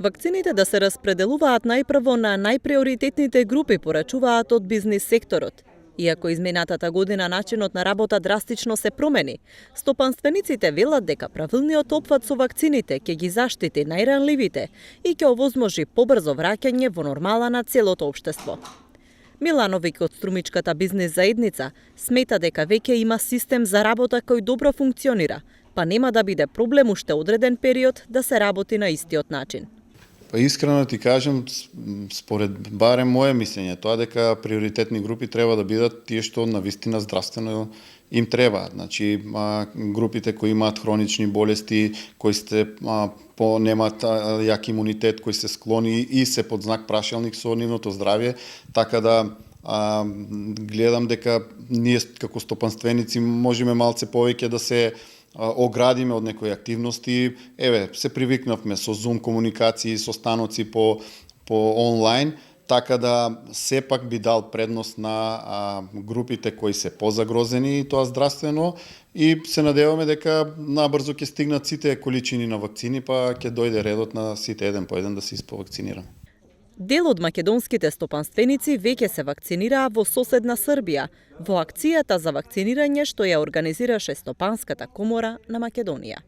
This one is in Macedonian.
Вакцините да се распределуваат најпрво на најприоритетните групи, порачуваат од бизнис секторот. Иако изминатата година начинот на работа драстично се промени, стопанствениците велат дека правилниот опфат со вакцините ќе ги заштити најранливите и ќе овозможи побрзо враќање во нормала на целото општество. Милановиќ од Струмичката бизнис заедница смета дека веќе има систем за работа кој добро функционира, па нема да биде проблем уште одреден период да се работи на истиот начин. Па искрено ти кажам, според барем мое мислење, тоа дека приоритетни групи треба да бидат тие што навистина здравствено им треба. Значи, групите кои имаат хронични болести, кои немаат јак имунитет, кои се склони и се под знак прашалник со нивното здравје, така да гледам дека ние како стопанственици можеме малце повеќе да се оградиме од некои активности. Се привикнавме со Zoom комуникации, со станоци по онлайн, така да сепак би дал предност на групите кои се позагрозени и тоа здравствено и се надеваме дека набрзо ќе стигнат сите количини на вакцини, па ќе дојде редот на сите еден по еден да се исповакцинираме. Дел од македонските стопанственици веќе се вакцинираа во соседна Србија, во акцијата за вакцинирање што ја организираше Стопанската комора на Македонија.